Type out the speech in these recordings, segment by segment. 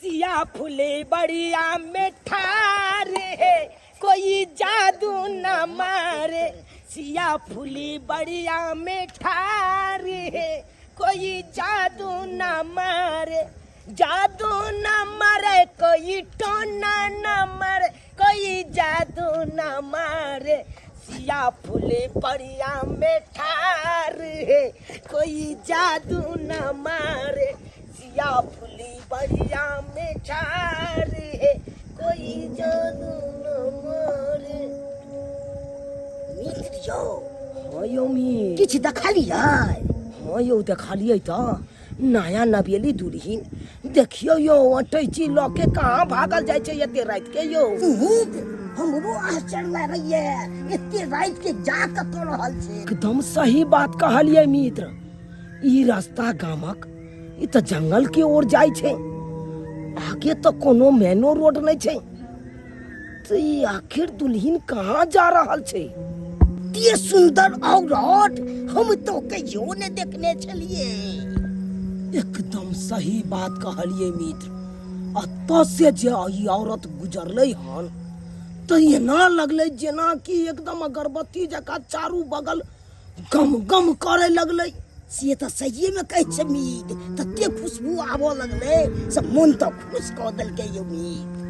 सिया फूले बढ़िया में ठारे कोई जादू न मारे सिया फूली बढ़िया में ठारे कोई जादू न मारे जादू न मारे कोई टोना न मारे कोई जादू न मारे सिया फूले बढ़िया में ठारे कोई जादू न मारे सिया फूली बढ़िया में ठारे कोई जादू न मारे मित्र यो हाँ यो मी किछ देखलियै हाँ यो देखलियै त नया नवेली दुल्हिन देखियो यो अटैची लऽ के कहाँ भागल जाइ छै एते रात के यो हमरो आश्चर्य लागैये एते रात के जा कतऽ रहल छै एकदम सही बात कहलियै मित्र ई रास्ता गामक ई त जंगल के ओर जाइ छै आगे तो कोनो मेनो रोड नहीं छै तो ई आखिर दुल्हिन कहाँ जा रहल छै ये सुंदर औरत हम तो कहियो ने देखने छलिए एकदम सही बात कहलिए मित्र अतः से जे ई औरत गुजरलै हन तो एना लगलै जेना कि एकदम अगरबत्ती जका चारू बगल गम गम करे लगलै से तो सही में कहै छै मीत तते खुशबू आबो लगलै सब मन तो खुश कऽ देलकै यो मीत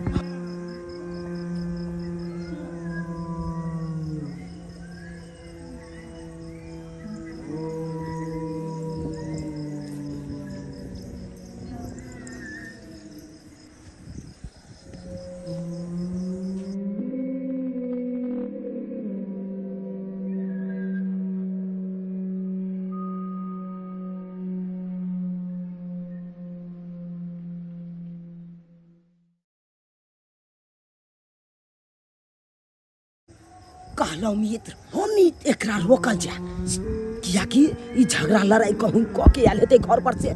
कहलौ मित्र हम एकरा रोकल जा कियाकि ई झगड़ा लड़ाई कहूँ कऽ के आयल हेतै घर पर से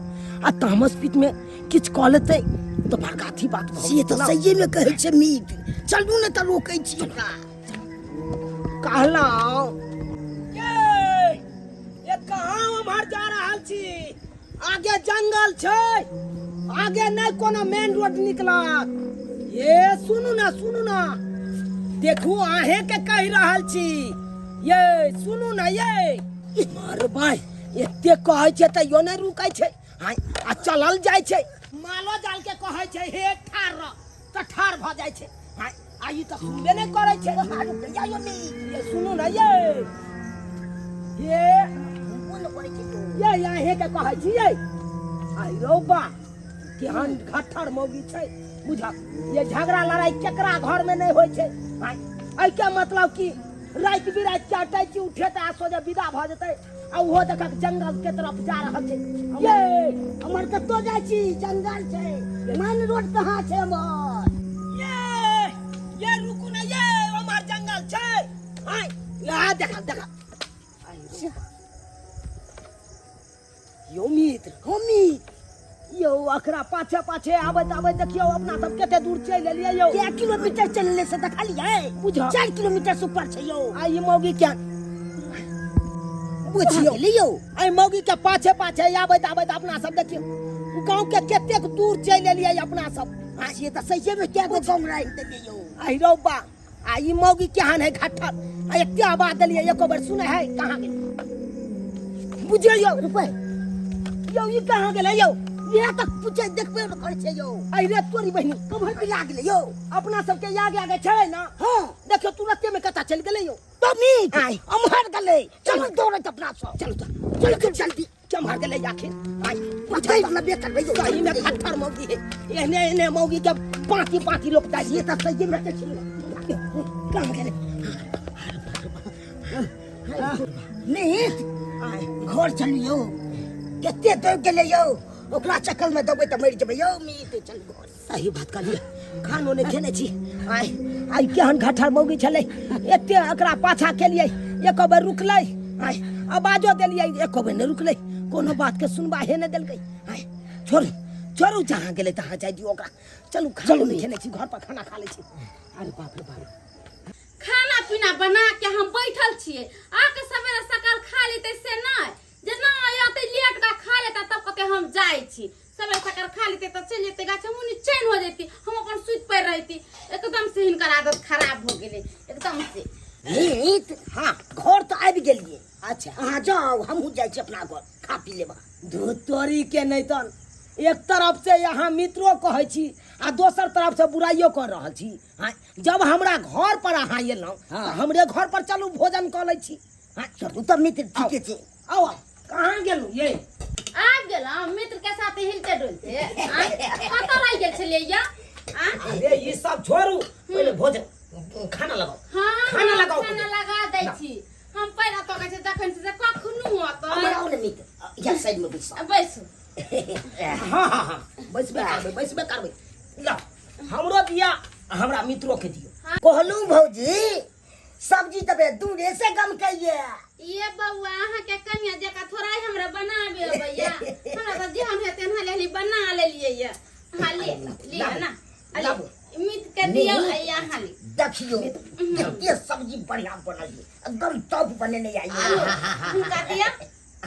आ तामस पीत में किछ कऽ लेतै तो बड़काथी बात से तो सही में कहै छै मीत चलू ने त रोकै छी ओकरा कहलौ ये कहाँ उम्हर जा रहल छी आगे जंगल छै आगे नहीं कोनो मेन रोड निकलत ये सुनू ना देखू आहे के कह रहल छी ये सुनू ना ये मार भाई एते कहै छै त यो नहीं रुकै छै आ चलल जाइ छै मालो जाल के कहै छै हे ठार रह त ठार भ जाइ छै आई त सुनबे नहीं करै छै ये सुनू ना ये आहे के कहै छी ये आई रो बा केहन खट्टर मौगी छै बुझा ये झगड़ा लड़ाई केकरा घर में नहीं होय छै आई के मतलब कि रात बिरात चाटै छी उठे त सोजे विदा भ जेतै आ ओहो देखक जंगल के तरफ जा रहल छै ये हमर कतौ जाइ छी जंगल छै मेन रोड कहाँ छै हमर ये रुकू ना ये हमर जंगल छै आई या देखा यो मित्र यो अखरा पाछे पाछे आबत देखियो अपना सब कते दूर चल लेलिए यो क्या किलोमीटर चलने से देखलिए बुझा 4 किलोमीटर से ऊपर छै यो आई मौगी क्या बुझियो लियो आई मौगी के पाछे पाछे आबत अपना सब देखियो गांव के कते दूर चल लेलिए अपना सब ये तो सही में क्या को कम राख देलिए यो आई रौबा आई मौगी केहन है घट्ठर आई एते आवाज देलिए एको बार सुने है कहां गेल बुझियो यो रुपए यो ई कहां गेल यो ये तक पूछे देखबे न करे छै यो आई रे तोरी बहिनी कमर पे लाग ले यो अपना सब के आगे छै ना हां देखियो तुरंते में कता चल गेले यो तो मीत आई अमहर गले चलो दौड़त अपना सब चल जल्दी क्या मार गेले आखिर आई पटाई वाला बेकर भई सही में खट्टर मौगी है एने मौगी के पाती लोग दाई ये तो सही में के छी कहां गेले मीत घर चलियो कते दौड़ गेले यो ओकरा चक्कर में दबै त मर जेबै यो मीत चल घर सही बात कहलिए खानो ने खेने छी आई केहन घट्ठर मौगी छले एते एकरा पाछा केलिए एको बेर रुकलै आई आवाजो देलिए एको बेर नहीं रुकलै कोनो बात के सुनबाहे नहीं देलकै आई छोड़ू जहाँ गेले तहाँ जाय दियो ओकरा चलू खानो नहीं खेने छी घर पर खाना खा ले छी अरे बाप रे बाप खाना पीना बना के हम बैठल छिए आके सवेरे सकाल खा लेते से नहीं जेना आते लेट का खा लेता तब कहते हम जाय छी सवेरे सकर खा लेते तो चल जेते गाछ मुनी चैन हो जेती हम अपन सुत पर रहती एकदम से हिनकर आदत खराब हो गेले एकदम से मीत हाँ घर तो आबि गेलिए अच्छा अहाँ जाओ हमहूँ जाइ छी अपना घर खा पी लेबा धोतरी के नहीं तन एक तरफ से यहाँ मित्रों कहै छी आ दोसर तरफ से बुराइयो कर रहल छी हाँ, जब हमरा घर पर अहाँ एलहुँ हाँ। तो हमरे घर पर चलू भोजन कऽ लै छी हाँ, चलू तब मित्र ठीके छै आओ आओ। कहाँ गेलू ये आ गेला मित्र के साथ हिलते डुलते कतऽ रह गेल छलिए या अरे ये सब छोड़ू पहले भोजन खाना लगाओ हाँ खाना लगाओ खाना लगा दै छी हम पहिला तो कहै छै जखन से कखनो हमर होतै आओ ने मित्र या साइड में बैसो बैसू हाँ हाँ हाँ बैसबे करबै ला हमरो दिया हमरा मित्रों के दियो कहलू भौजी सब्जी तबे दूरे से गम कहिए ये बउआ अहाँ के कन्या जका थोड़ा ही हमरा बनाबे अबैया हमरा तो जेहन हेतै ना लेली बना लेलिए या हां ले ना लाबू। मीत के दियो या हां ले देखियो ये सब्जी बढ़िया बनाइए एकदम टॉप बनेने आइए हुनका दिया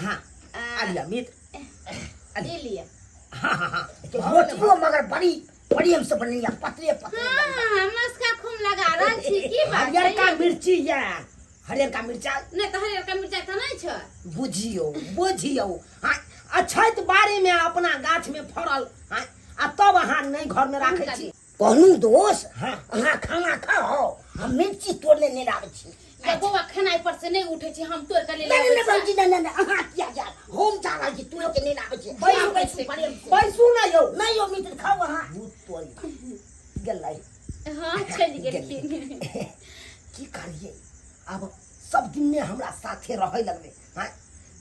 हाँ आलिया मित्र ले लिया हाँ हाँ हाँ रोटियो मगर बड़ी बड़ी हमसे बनेनी पतले पतले हां मस्का खूम लगा रहल छी की बात हरियर का मिर्ची या हरियर का मिर्चा नहीं तो हरियर का मिर्चा तो नहीं छ बुझियो हाँ अछैत बाड़ी में अपना गाछ में फड़ल हाँ आ तब अहाँ नहीं घर में राखै छी कहलू दोस्त हाँ। अहाँ खाना खाओ हम मिर्ची तोड़ने नहीं लाबै छी ये बउआ खाना पर से नहीं उठे छी हम तोड़ के ले नहीं नहीं लेबै भौजी नहीं अहाँ किया जा हम जा रहा छी तू के नहीं लाबै छी बैसू ना यौ नहीं यो मित्र खाओ अहाँ भूत तोरी गेलै हां चल गेल की करिए अब सब दिन में हमरा साथे रहे लगले हाँ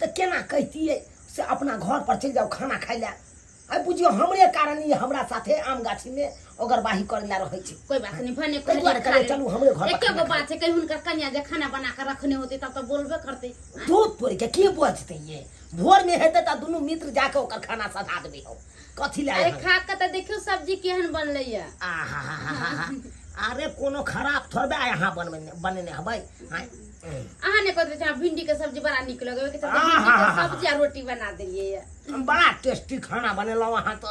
तो केना कहतिए से अपना घर पर चल जाओ खाना खाइ ले आई बुझियो हमरे कारण ये हमरा साथे आम गाछी में ओगरबाही करे ला रहे छी कोई बात नहीं भने ताहि दुआरे कहलियै चलू हमरे घर पर एक खाना गो बात है कहीं हुनकर कन्या जे खाना बना के रखने होते तब तो बोलबे करते दूध तोड़ के बचते ये भोर में हेते त दुनू मित्र जाके ओकर खाना सधा देबे हो कथी ले अरे खा के तो देखियो सब्जी केहन बनले या अरे कोनो खराब थोड़बे यहाँ बनेने हबै हाँ अहाँ ने कहते छै भिंडी के सब्जी बड़ा निक लगे के भिंडी के सब्जी आ रोटी बना देलिए या बड़ा टेस्टी खाना बनेलौ अहाँ तो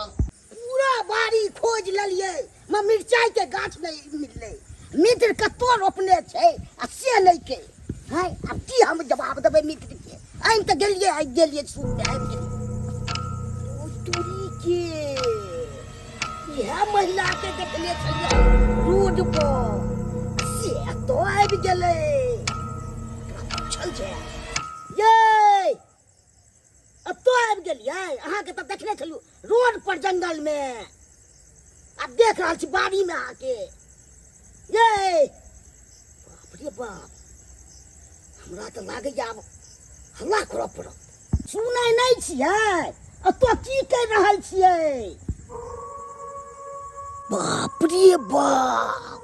पूरा बाड़ी खोज लेलिए म मिर्चाई के गाछ नहीं मिलले मित्र कतो रोपने छै आ से नहीं के है अब की हम जवाब देबै मित्र के आइन त गेलिए सुन में आबि गेलिए तूरी के यह महिला के देखले छलिए रोड पर से तो आबि गेलै चल छै ये अब तो आबि गेलिए अहाँ के त देखले छलू रोड पर जंगल में अब देख रहल छी बाड़ी में आके ये बाप रे बाप हमरा तो लागे आब हल्ला करऽ पड़त सुनै नहीं छियै तो की कर रहल छियै बाप रे बाप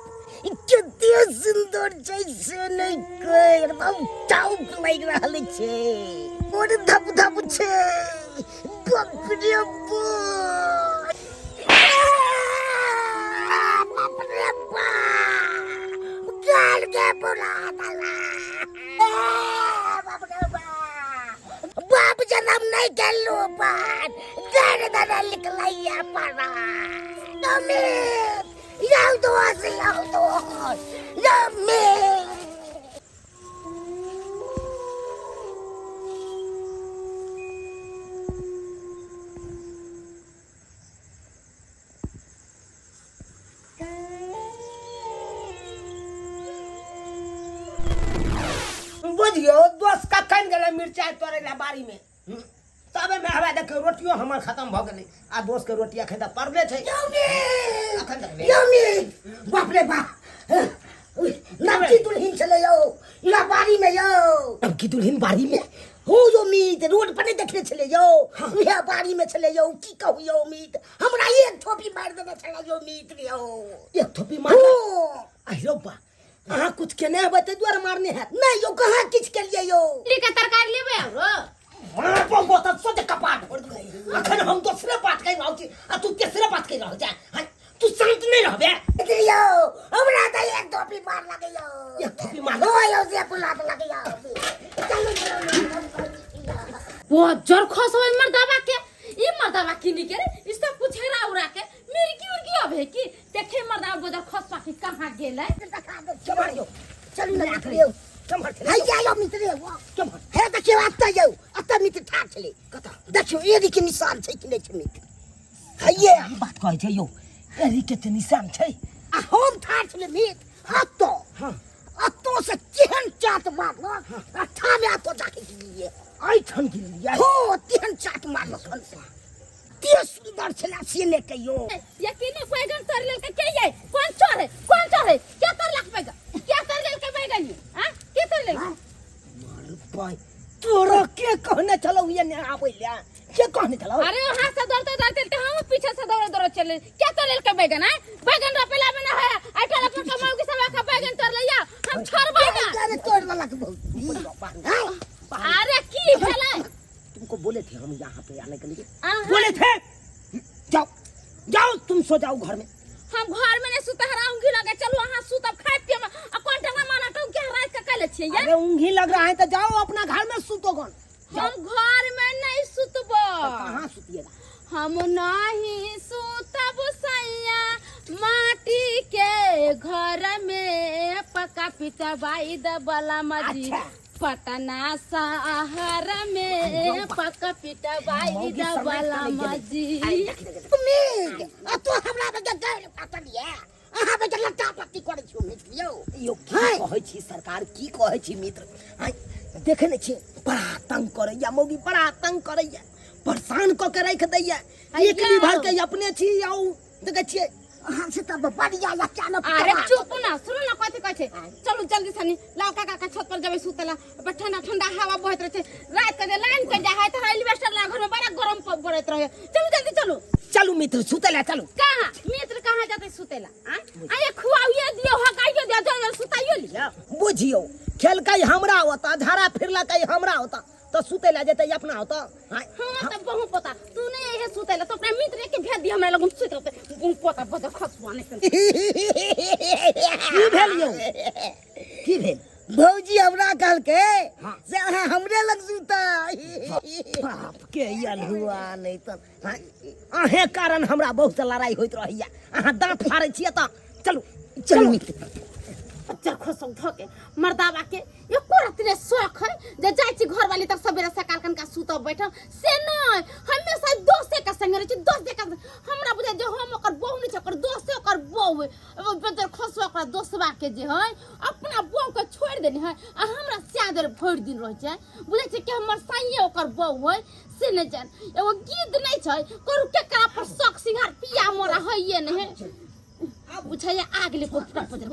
कते सुंदर छै से नहीं कर बहुत टाउक लग रहल छै और धप धप छै बाप रे बाप बाप रे बाप गाल के बुला दला बाप रे बाप जन्म नहीं गेलो बात गाल दादा निकलैया पड़ा अमित याव दोस यम्मी बुझियो दोस्त कखन गेलै मिर्चाई तोड़े ला बाड़ी में तबे में हवा देखियो रोटियो हमर खत्म भ गेलै आ दोस्त के रोटिया खेता पड़ले छै अखन तक नहीं। यम्मी बाप रे बाप नबकी दुल्हन चले यो या बाड़ी में यो अब की दुल्हन बाड़ी में हो यो मीत रोड पर नहीं देखले चले यो या बाड़ी में चले यो की कहू यो मीत हमरा एक थोपी मार देना चला यो मीत रे यो एक थोपी मार आइलो बा अहाँ कुछ केने हबै ते द्वारा मारने है नहीं यो कहाँ किछ के लिए यो लिका तरकारी लेबे औरो मां पंगो त सोच कपाट फोड़ गई अखन हम दूसरे बात कहि रहल छी आ तू तीसरे बात कहि रहल छै तू शांत नहीं रहबे यो हमरा त एक थोपी मार लगे यो एक थोपी मार हो यो से पुला लगे यो चलो वो जर खस होय मर्दावा के ई मर्दावा की निके रे ई कहाँ गेलै देखा दे चमड़ यो चल न देख लियो चमड़ है या मित्र वो चमड़ हे देखियो अत्ता मित्र ठाक छले कता देखियो एरी के निशान छै कि नै छै मित्र है ई बात कहै छै यौ एरी के त निशान छै आ हम ठाक छले मित्र अत्तो हां अत्तो से केहन चाट मारलो आ ठामे तो जाके दिए आई ठन गिलिया हो केहन चाट मारलो खन से ते सुंदर छला से ले के यो यकीन नहीं बैगन तोड़ लेल के ये कौन चोर है क्या तोड़ लक बैगन क्या तोड़ लेल के बैगन ये हां के तोड़ लेल मार पाई तोरा के कहने चलो ये ने आबैल्या के कहने चलो अरे वहां से दौड़ते हम पीछे से दौड़ चले क्या तोड़ लेल के बैगन है बैगन रोपेला में ना है आइठा अपन कमाऊ के सब का बैगन तोड़ लिया हम छोड़बे ना अरे तोड़ वाला के बहुत अरे की भेलै तुमको बोले थे हम यहाँ पे आने के लिए अहाँ- बोले थे जाओ जाओ तुम सो जाओ घर में हम घर में नहीं सुते हराऊंगी लगे चलो वहां सुतब खाए पिए में आ कोन टंगा माना तो के रात का कले छिए ये अरे ऊँघी लग रहा है तो जाओ अपना घर में सुतोगन हम घर में नहीं सुतबो कहाँ सुतिएगा हम नहीं सुतब सैया माटी के घर में पका पिता बाई दबला मजी अच्छा। पटना शहर में पका पिता बाई दबला मजी उम्मीद आ तो हमरा में गड़ पता लिया अहाँ में लट्टा पट्टी करे छी मित्र यो यो की कहै छी सरकार की कहै छी मित्र आइ देखे नै छी बड़ा तंग करैया मौगी बड़ा तंग करैया परेशान क के राख दैया एक अय्या। लीभर के अपने छी आउ देखे छियै अहाँ से तब बढ़िया या क्या न अरे चुप ना सुनो ना कथि कहै छै चलू जल्दी सनी लौका का छत पर जबे सुतेला ठंडा ठंडा हवा बहत रहे छै रात के लाइन के जा है तो एलिवेटर ला घर में बड़ा गरम पड़त रहे चलू जल्दी चलू चलू मित्र सुतेला चलू कहाँ मित्र कहाँ जाते सुतेला आये खुआइए दियो हगाइए दियो जल्दी सुताइयो लियो बुझियो खेलकै हमरा होता झाड़ा फिरलकै हमरा होता तो सुतेला जेतै अपना होता हाय हाँ तब बहु पता तू नहीं यही सुतेला तो अपना मित्र के भेज दिया हमरा लगन सुत रहते गुम पता बजा खसवा नहीं की भेल यौ की भेल भौजी हमरा कहल के हाँ। से अहाँ हमरे लग सुता बाप के यल हुआ नहीं तो अहे कारण हमरा बहुत लड़ाई होइत रहैया अहाँ दांत फाड़ै छियै त चलू चलू मित्र बच्चा खसम धके मर्दावा के ये कोरत रे शौक है जे जाय छी घर वाली तक सवेरे सकाल कन का सुत बैठम से नहीं हमेशा दोस्ते का संग रहे छी दोस्ते का हमरा बुझे जे हम ओकर बहू नहीं ओकर दोस्ते ओकर बहू है बच्चा खसवा ओकर दोस्तवा के जे है अपना बहू के छोड़ देनी है आ हमरा स्यादर भर दिन रह छै बुझे छी कि हमर साइए ओकर बहू है से नहीं जान एगो गीत नहीं छै करू के करा पर शौक सिंगार पिया मोरा हइए नहीं अब बुझाया आग ले पोतरा पजर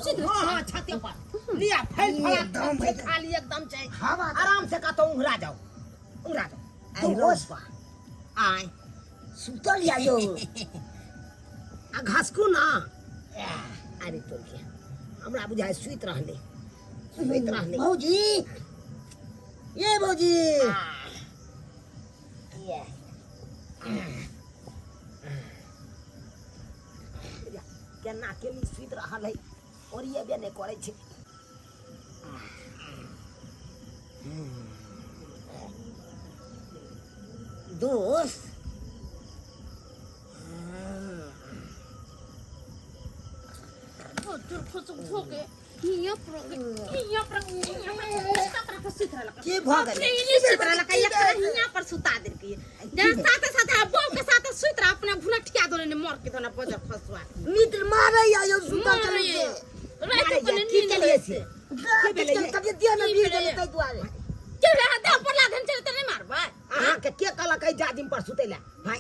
सीधे हां छाती पर लिया फैल फला दम से खाली एकदम छै आराम से का तो उंघरा जाओ आई रोज आय सुतल या यो आ घासकू ना अरे तो के हमरा बुझाय सुइत रहले भौजी ये भौजी ये केना के नी सुइत रहल है और ये बे ने करे छै दोस्त चुर खसम धोके हिया पर के भाग हिया पर सुता दे के जहां साथे साथे बम के साथे सुत रहा अपना भुना ठिया दोने ने मर के दोना बजर फसवा मित्र मारे या यो सुता चले के रात को नींद चले से के बेले तब दिया ना वीर गेले तै दुआरे के रे हाथ पर लागन चले त नहीं मारबा अहाँ के कहला कई जादिम पर सुतेला भाई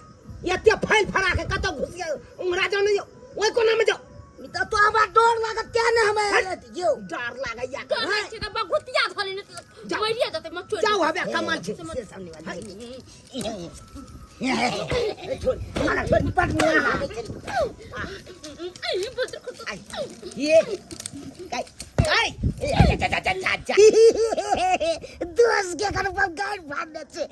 एते फैल फड़ा के कतो घुसिया उंगरा जाओ नहीं ओई कोना में जाओ मित्र तो हमरा डर लागत क्या ने हमें जो डर लागैया कहै छी त बगुतिया धले ने मरिया जते मत छोड़ जाओ हबे कमाल छै से सामने वाली छोड़ मारा छोड़ पट ये काई दोस्त के घर पर गाड़ भागने से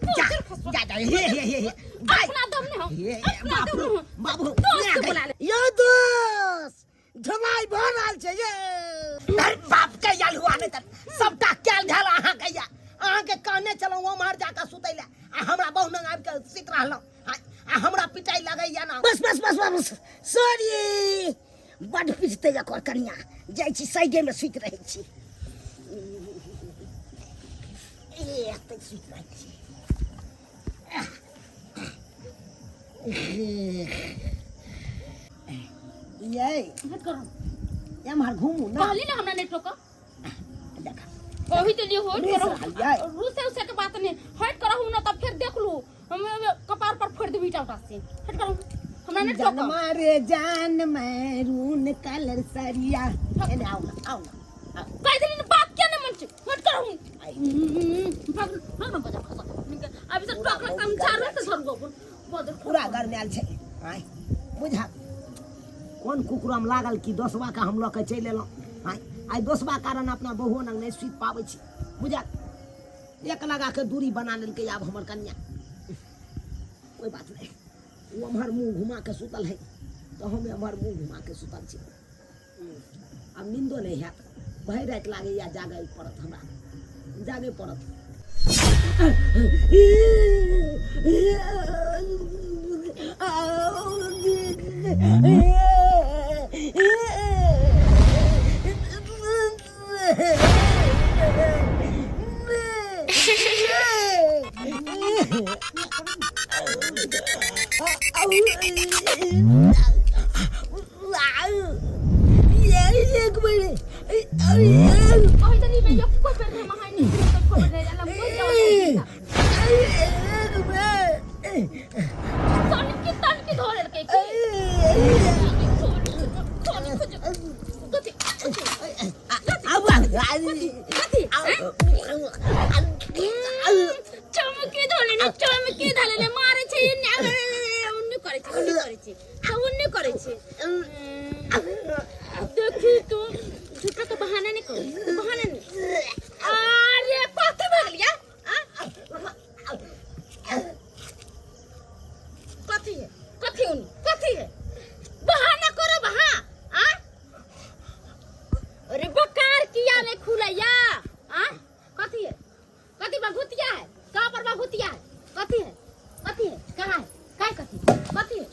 जा ये अपना दम ने हो ये अपना दम ने हो बाबू दोस्त बुला ले यो दोस्त ढलाई भर रहल छै ये अरे बाप के याल हुआ नहीं त सबटा कैल झल अहाँ के या अहाँ के कहने चलो वो मार जाका सुतैला आ हमरा बहु नंग आब के सीत रहलो आ हमरा पिता पिटाई लगैया ना बस बस बस बस सॉरी बड़ पिटते एकर कनिया जाइ छी साइडे में सुति रहै छी एते सुति रहै छी ये हट करो एम्हर घूमू ना कहली ना हमरा नेट रोको देखा कही तो लियो हट रेस करो रहलियै। रूसे उसे के बात नहीं हट करो ना तब फिर देख लू हम कपार पर फोड़ देबी टाटा से हट करो हमरा नेट रोको जान मारे जान मैरून कलर सरिया एने आओ ना कई दिन बात क्या नहीं मन हट करो भाग भाग बजा खसा अभी से टॉक लगता हम चार से धर गो बदर पूरा घर में आयल छै आय बुझा कोन कुकुरम लागल कि दोसवा का हम लऽ के चलि एलहुँ आय आइ दोसवा कारण अपना बहुओ नंग नहीं सुति पाबै छी बुझा एक लगा के दूरी बना लेलकै आब हमर कन्या कोई बात नहीं वो हमार मुंह घुमा के सुतल है तो हम हमार मुंह घुमा के सुतल छी अब नींदो नहीं हैत भरि राति लागे या जागे पड़त हमरा जागे पड़त कही तो नहीं मैं ये कोई पे महान नहीं कोई खबर नहीं अल्लाह मुझे सोनी की तन की धोरे के चमकी धोले ने मारे छे उन्नी करे छे देखी तू झूठा का बहाना नहीं करो बहाना नहीं अरे पाते भाग लिया कथी है बहाना करो बहा अरे बकार किया ने खुलैया कथी है कथी बघुतिया है कहां पर बघुतिया है कथी है कहां है काय कथी है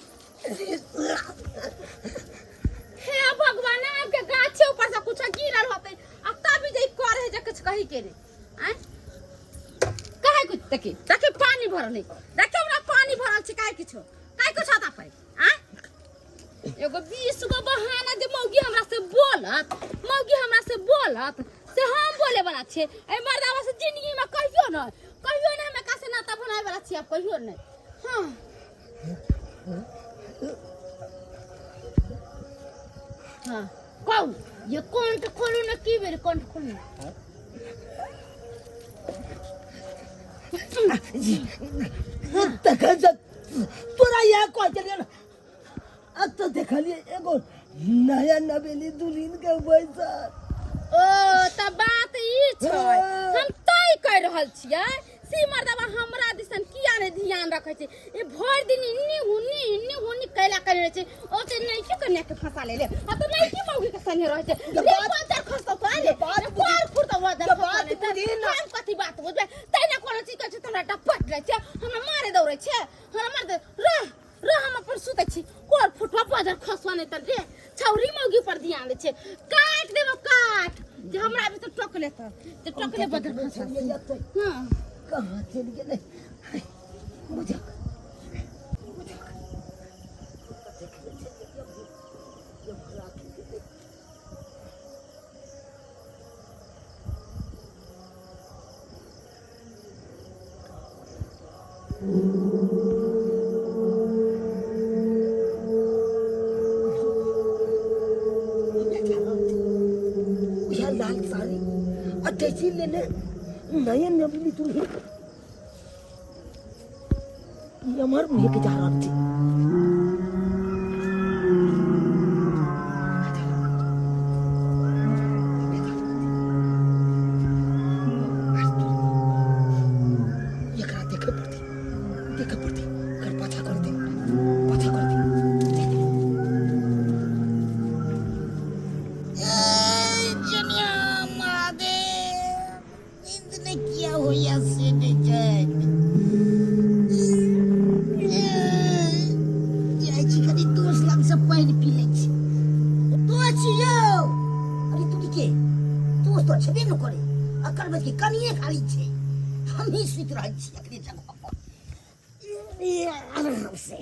हे भगवान आपके गाछे ऊपर से कुछ गिरल होते अब तभी जे करे जे कुछ कही के रे काहे कुछ देखे पानी भरल नहीं देखे हमरा पानी भरल छै काहे कुछ आता पे एगो 20 गो बहाना जे मौगी हमरा से बोलत से हम बोले वाला छे ए मर्दावा से जिंदगी में कहियो न हमें कासे नाता बनाए वाला छी अब कहियो नहीं हां हाँ कौन ये कौन तो खोलू ना की बेर कौन खोलू तोरा यहाँ कह चलिए ना अब तो देखलिए एगो नया नवेली दुल्हन के बैसा ओ त बात ई छै हम तय कर रहल छियै सी मर्दवा हमरा दिसन किया ने ध्यान रखे छै ए भर दिन इन्नी हुन्नी कैला करे छै ओते नहीं क्यों कन्या के फंसा ले आ तो नहीं की मौगी के संगे रहे छै रे बात खसतो तो आले बात फुरता हुआ दर बात दिन हम कथी बात बुझबे तै ना कोनो चीज छै तोरा टपट रहे छै हमरा मारे दौड़े छै हमरा मार दे रे हम अपन सुते छी कोर फुटवा बाजार खसवा नहीं त रे छौरी मौगी पर ध्यान दे छै काट देबो काट जे हमरा भी तो टोकले बदल खसा हां कहाँ चल गेले बुझा लाल साड़ी अटैची लेने नया नवीली दुल्हन हमार मुझे के जा रहा थी देखे पड़ती कर पाछा कर दे छबे न करे अकर बस की कनिए खाली छे हम ही सुत रहै छी एकरे जगह पर ये आराम से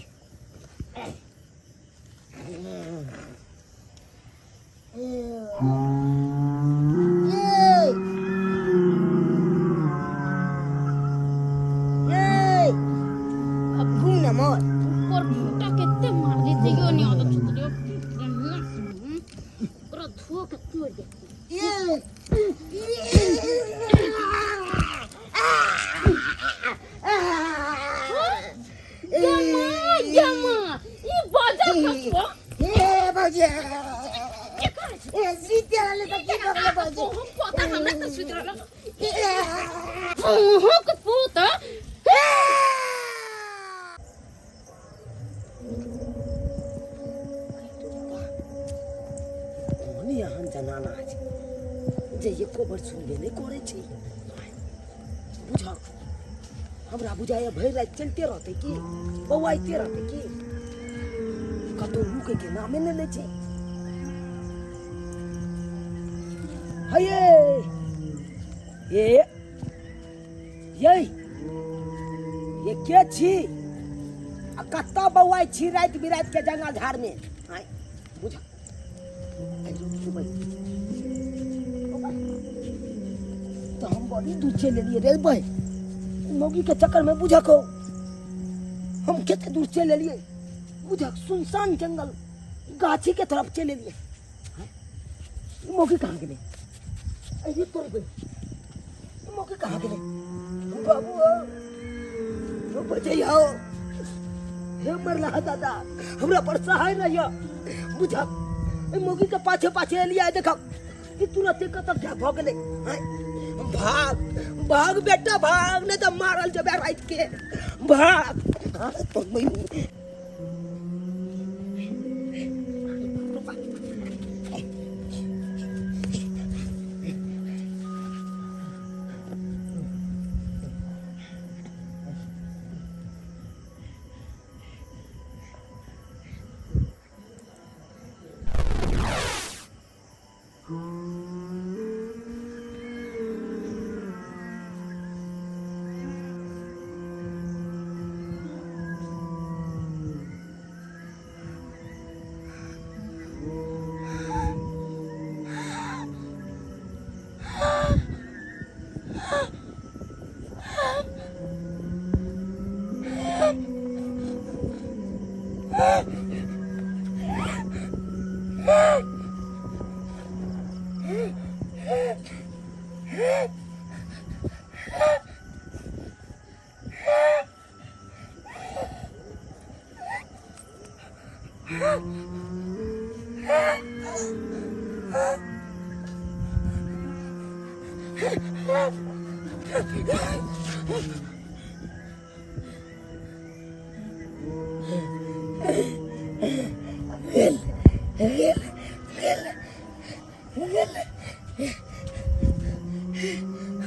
अब घूम न मत ऊपर फूटा कितने मार देते यो नहीं आता छुट्टी पूरा धुआ के तोड़ दे यमा ये बाजा खसवा बाजे जीते वाले तो की बगल बाजे हम पता हमरा तो सुधर हो के पुता कोनी यहाँ जनाना छै जे एको बार सुनबे नहीं करे छै बुझा हमरा बुझाया भर रात चलते रहते की बौआइते रहते की कतो रुके के नामे नहीं ले छै हये ये के छी आ कत्ता बौआइ छी रात बिरात के जंगल झाड़ में आय बुझा तो हम बड़ी दूर चले लिए रे भाई मौगी के चक्कर में बुझा को हम कितने दूर चले लिए बुझा सुनसान जंगल गाछी के तरफ चले लिए मौगी कहाँ गए अरे तोड़ गई मौगी कहाँ गए बाबू तो बचे आओ हे मरला दादा हमरा पर सहाय नहीं है बुझा मौगी के पाछे पाछे लिया देखा कि तुरंत कतक क्या भाग गए भाग भाग बेटा भाग नहीं तो मारल जबे रात के भाग तो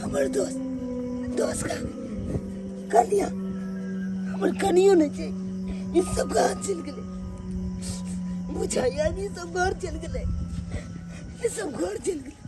हमारे दोस्त का कनिया हमारे कनियों ने चे इस सब कहाँ चल गए बुझा यार ये सब घर चल गए ये सब घर चल गए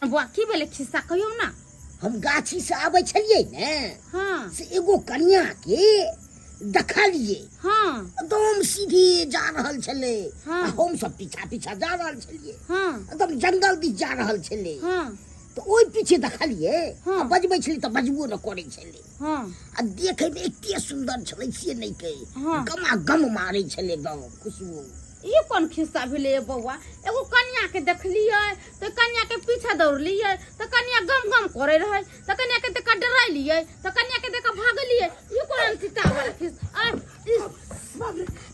बुआ की बेले खिस्सा कहियो ना हम गाछी से आवे छलिए ने हाँ से एगो कन्या के देखलिए हाँ एकदम सीधे जा रहल छले हाँ। हम सब पीछा पीछा जा रहल छलिए हाँ एकदम जंगल दिस जा रहल छले हाँ तो ओइ पीछे देखलिए हाँ। आ बजबै छली त बजबो न करे छले हाँ आ देखे में एते सुंदर छले से नहीं कहे हाँ। गमा गम मारे छले एकदम खुशबू ये कौन खिस्सा भेले बउआ एगो कन्या के देखलिए तो कन्या के पीछे दौड़लिए तो कनिया गम गम करे रहे त कनिया के देख डराई लिए त कनिया के देख भागलिए ये कोन चिता वाला फिस आ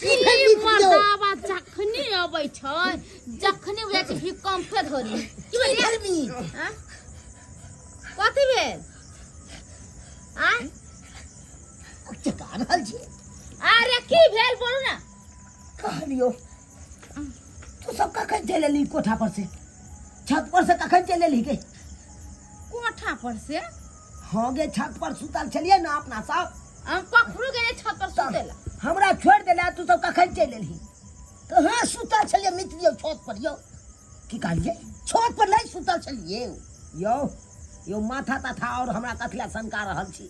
ई मर्दावा जखनी अबै छै जखनी बुझै छै हिकम पे धरी की बोलिए गर्मी हां कथि भेल आ चका रहल छी अरे की भेल बोलू ना कहलियो तू सब कखन चल एली कोठा पर से छत पर से कखन चल एली के कोठा पर से हां गे छत पर सुतल छलिए ना अपना सब हम कखरो गए छत पर सुतेला हमरा छोड़ देला तू सब कखन चल एली कहां सुतल छलिए मित्रियो छत पर यो की कहलिए छत पर नहीं सुतल छलिए यो यो माथा तथा और हमरा कथला शंका रहल छी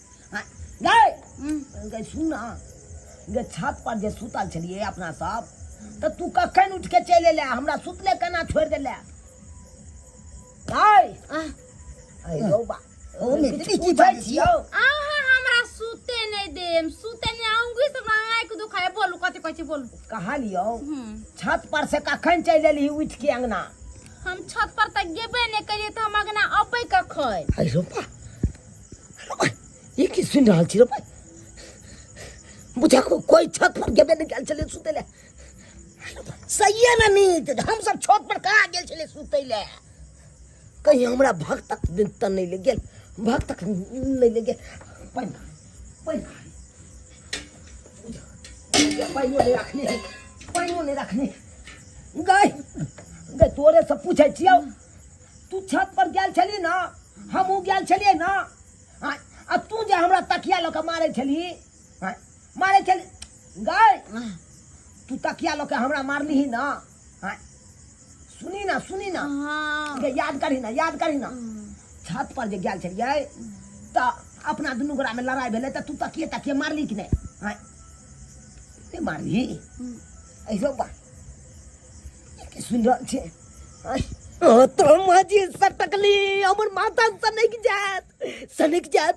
गए सुन ना गे छत पर जे सुतल छलिए अपना सब तो तू कखन उठ के चल एले हमरा सुतले केना छोड़ देले आयो बा ओ मित्री की भाई छियो आहा हमरा सुते नहीं देम सुते नहीं आऊंगी सब आंख दुखाए बोलू कथि कहै छी बोलू कहा लियो छत पर से कखन चल एली उठ के अंगना हम छत पर तक गेबे नहीं करिए त हम अंगना अबै कखन आयो बा ये की सुन रहल छी रे भाई बुझा कोई छत पर गेबे नहीं गेल छले सुते ले सही है ना नीत हम सब छत पर कहाँ गेल छले सुते ले कहीं हमरा भक्त तक दिन त नहीं ले गेल भक्त तक नहीं ले गेल पैन पाइनो नहीं रखने गए तोरे से पूछे छियो तू छत पर गेल छली ना हमहू गेल छलिए ना आ तू जे हमरा तकिया ल के मारे छली गए तू तकिया ल के हमरा मारली ना सुनी ना हां याद करी ना छत पर जे गेल छलिए त अपना दुनू गोरा में लड़ाई भेले त तू तकिए मारली कि नहीं मारली ऐसो बा के सुन रहल छे तो माजी सटकली हमर माथा सनक जात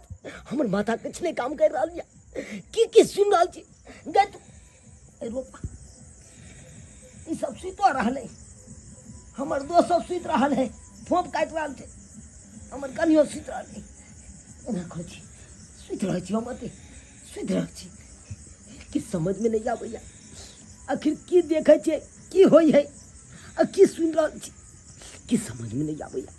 हमर माथा कुछ नहीं काम कर रहल या की सुन रहल छी गे तू रोपा ई सब सुतो रहले हमर दोस्त सब सुत रहल है फोप काट रहल छे हमर कनियो सुत रहल है एना खोजी सुत रहल छी हम अते सुत रहल छी कि समझ में नहीं आबैया आखिर की देखे छे की होई है आ की सुन रहल छी की समझ में नहीं आबैया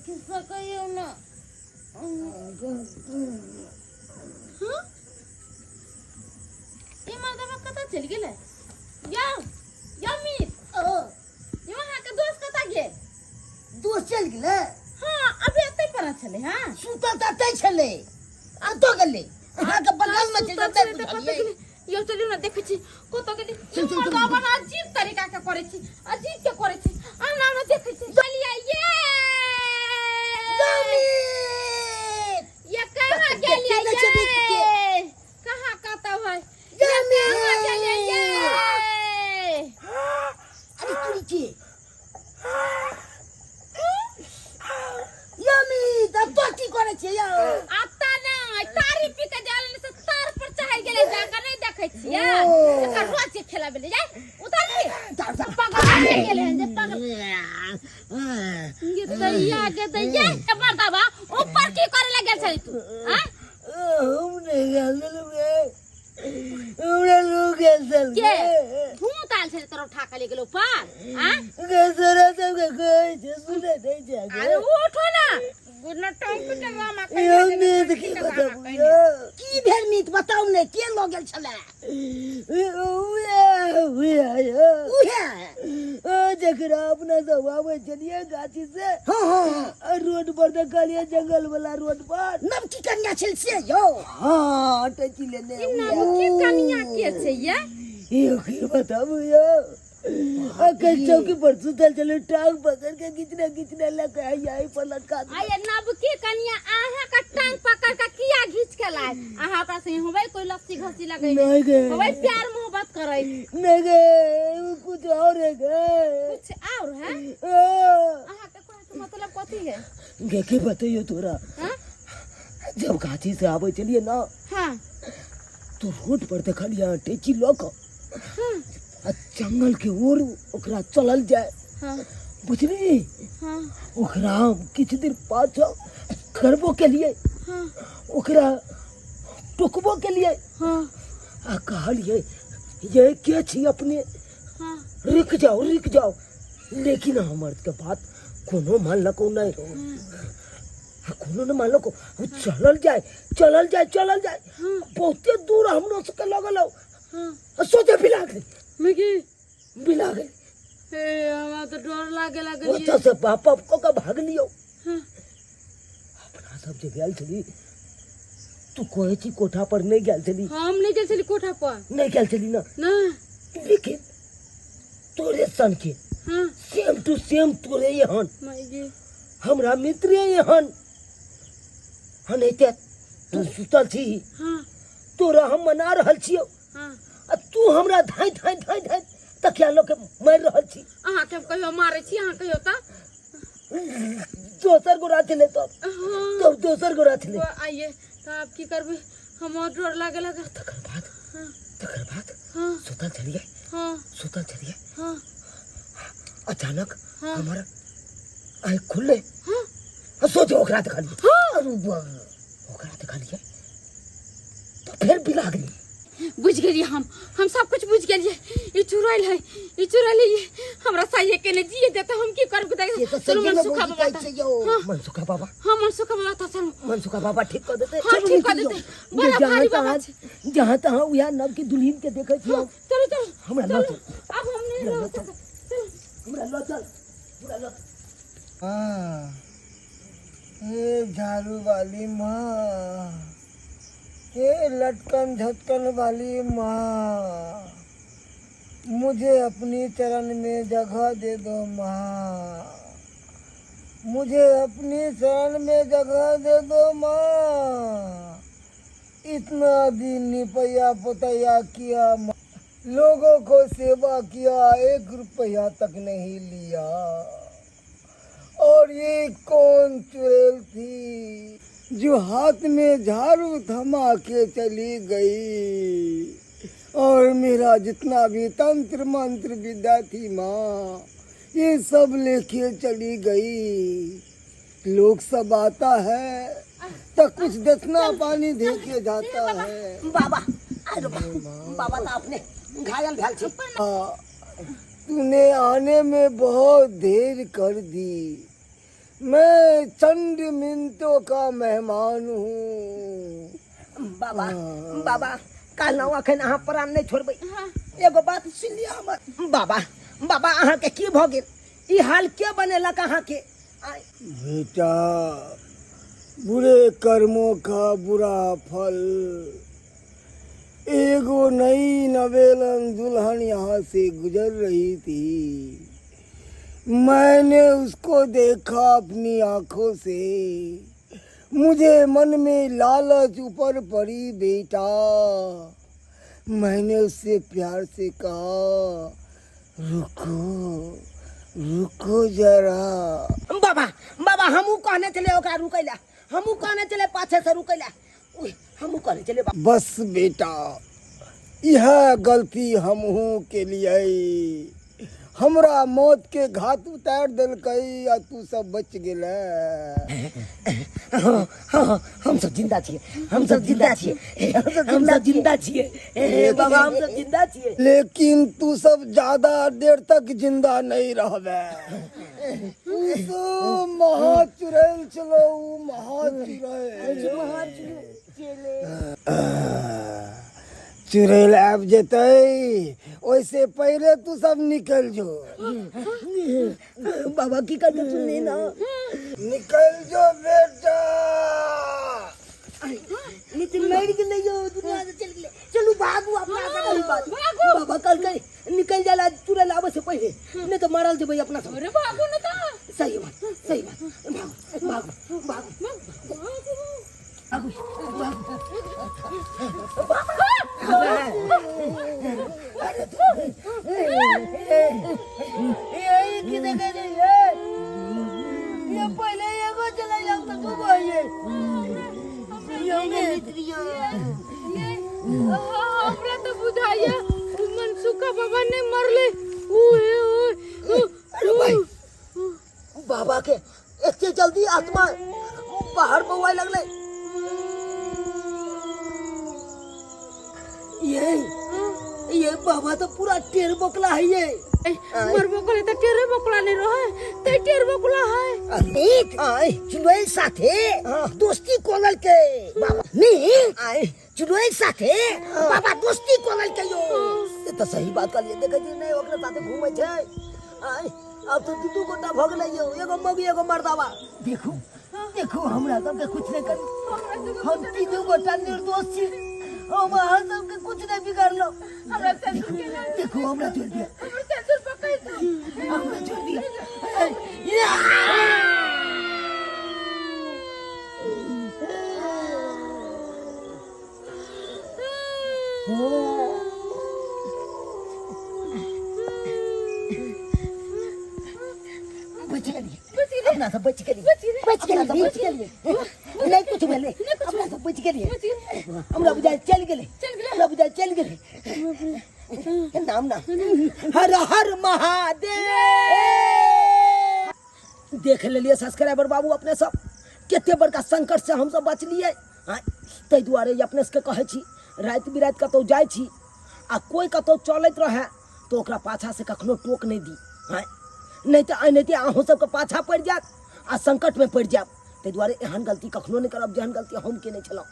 किस्सा कहियो ना ये मर्दवा कता चल गेले या मीत ये वहां के दोस्त कता गे दोस्त चल गेले हां अभी एते पर छले हां सुता तते छले आ तो गेले हां के बगल में चल जाते यो चली ना देखे छी कतो गेली मर्दवा ना अजीब तरीका के करे छी अजीब के करे छी आ ना ना देखे छी चलिए ये कहाँ गेलिए ये कहाँ काता है कहाँ गेलिए ये अरे तुरी छी यमी द पार्टी करे छी या आता ना तारी पी के जाले से तार पर चला बेले जा उतार ले पकड़ के गेले जे पकड़ ये दैया के दैया मर्दावा ऊपर की करे लगे छै तू हां हम नहीं गेल उड़ा लोग गेल के भूत आल छै तोर उठा के ले गेलो ऊपर हां गसरा सब के कहे छै सुने नहीं जा अरे उठो ना गुना टंग पे ड्रामा कर यो नींद की बताबू की भेल मीत बताऊ ने के ल गेल छले उहे जकरा अपना सब आवे चलिए गाछी से हां रोड पर देखलिए जंगल वाला रोड पर नब की कन्या छल से यो हाँ टची लेने इना की कनिया के छै ये की बताबू यो अकल चौकी पर सुतल चले टांग पकड़ के किचने लगा यही पर लटका आये नब की कनिया आहा का टांग पकड़ के किया घींच के लाए आहा ओकरा से होबै कोई लस्सी घसी लगे नहीं गे होबै प्यार मोहब्बत करे नहीं गे कुछ और है गे कुछ और है आहा के कोई मतलब कथी है गे के बताइयो तोरा हां जब गाछी से आवे चलिए ना हां तो रोड पर देखलिए टेची लोक हां जंगल के ओर ओकरा चलल जाए हां बुझली हां ओकरा किछ दिन पाछो करबो के लिए हां ओकरा टोकबो के लिए हां आ कहलिए ये के छी अपने हां रुक जाओ लेकिन हमर के बात कोनो मान लको नहीं हो कोनो न मान लको चलल जाए बहुते दूर हमनो से लगल हां सोचे बिला गई मगी बिला गई ए हमरा तो डर लागे ओता से पापा को का भाग लियो हां अपना सब जे गेल छली तू कोई छी कोठा पर नहीं गेल छली हम नहीं गेल छली कोठा पर नहीं गेल छली ना ना लेकिन तोरे सन के हां सेम टू सेम तोरे यहन मगी हमरा मित्र यहन हनैते तू सुतल छी हां तोरा हम मना रहल छियो हां आ तू हमरा धाई तकिया लो के मार रहल छी आहा के कहियो मारे छी आहा कहियो ता दोसर गोरा चले तो हां दोसर गोरा चले तो आइए तो आप की करबे हम डर लागे लगा तकर बाद हां सुतल चलिए हां अचानक हाँ। हमारा आँख खुले हां सोचो ओकरा देखा लिए अरे ओकरा देखा लिए तो फिर बिला गई बुझ गेलिए हम सब कुछ बुझ गेलिए ई चुराइल है ये हमरा सही के ने जिए देता हम की करब ये तो चलो सही मनसुखा में बाबा बोलते यो मनसुखा बाबा हां मनसुखा बाबा तो चलो मनसुखा बाबा ठीक कर देते हाँ, ठीक कर देते। बड़ा भारी बाबा जहाँ तहाँ उया नव की दुल्हन के देखे छियो चलो हमरा लो चल अब हम नहीं रह सकते चलो हमरा लो चल हाँ ये झाड़ू वाली माँ ये लटकन झटकन वाली माँ मुझे अपनी चरण में जगह दे दो माँ मुझे अपनी शरण में जगह दे दो माँ इतना दिन निपया पुतैया किया माँ लोगों को सेवा किया 1 रुपया तक नहीं लिया और ये कौन चुड़ैल थी जो हाथ में झाड़ू थमा के चली गई और मेरा जितना भी तंत्र मंत्र विद्या थी माँ ये सब लेके चली गई लोग सब आता है तो कुछ दक्षिणा पानी दे के जाता है बाबा अरे बाबा तो आपने घायल भेल छी तूने आने में बहुत देर कर दी मैं चंड मिनटों का मेहमान हूँ बाबा काल ना अखन अहाँ प्राण नहीं छोड़बै एगो बात सुन लिया हमर बाबा अहाँ के की भ गेल ई हाल के बनेलक अहाँ के बेटा बुरे कर्मों का बुरा फल एगो नई नवेलन दुल्हन यहाँ से गुजर रही थी मैंने उसको देखा अपनी आंखों से मुझे मन में लालच ऊपर पड़ी बेटा मैंने उससे प्यार से कहा रुको जरा बाबा हमू कहने चले ओकरा रुकैला हमू कहने चले पाछे से रुकैला हमू कहने चले बस बेटा यह गलती हमहू के लिए हमरा मौत के घाट उतार दिलकई आ तू सब बच गेल। हम सब जिंदा छिए, हम सब जिंदा छिए, हम सब जिंदा छिए। बाबा हम सब जिंदा छिए। लेकिन तू सब ज्यादा देर तक जिंदा नहीं रहबे। महा चुड़ैल चलो महा चुड़ैल आबि जेतै ओइसे पहले तू सब निकल जो। बाबा की कर सुनने ना, निकल जो बेटा। नितिन मेरी के नहीं हो दुनिया से चल गए। चलो भागो अपना सब बात। बाबा कल कल निकल जाला चुड़ैल आवे से पहले, नहीं तो मरल जे भाई अपना सब। अरे भागो ना तो सही बात, सही बात। भागो भागो ये पहले एगो चला जाओ तो तू भाई हमरा तो बुझाइए मनसुखा बाबा ने मरले। ओए अरे भाई बाबा के इतने जल्दी आत्मा बाहर बउआ लगले। ये बाबा तो पूरा टेर बकला है। ये मोर बकले तो टेरे बकला नहीं रहे, ते टेर बकला है। नीक आए चुड़ैल साथे दोस्ती कोलल के बाबा। नीक आए चुड़ैल साथे बाबा दोस्ती कोलल के। यो ये तो सही बात कर लिए। देखे जी नहीं ओकरे साथे घूमे छे। आए अब तो दू गोटा भगले। यो एगो मौगी एगो मर्दावा। देखो देखो हमरा सब के कुछ नहीं करी। हम तीनों गोटा निर्दोष छी। हम अहाँ सब के कुछ नहीं बिगाड़लो। हमरा सेंसर के ना देखो हमरा छोड़ दिया, हमरा सेंसर पकड़ दो। हमरा छोड़ दिया। बच गई अपना सब बच गई नहीं कुछ मिले अपना सब बच गई। हमरा बुझा चल गेले, हमरा बुझा चल गेले। नाम ना हर हर महादेव। देख लेलिए सब्सक्राइबर बाबू अपने सब केते बड़का संकट से हम सब बचलिए। ताहि दुआरे अपने सबके कहै छी रात बिरात कतौ जाइ छी आ कोई कतौ चलैत रहे तो ओकरा पाछा से कखनो टोक नहीं दी। नहीं तो अहूँ सबके पाछा पड़ जात आ संकट में पड़ जाब। ताहि दुआरे एहन गलती कखनो नहीं करब जेहन गलती हम केने छलहुँ।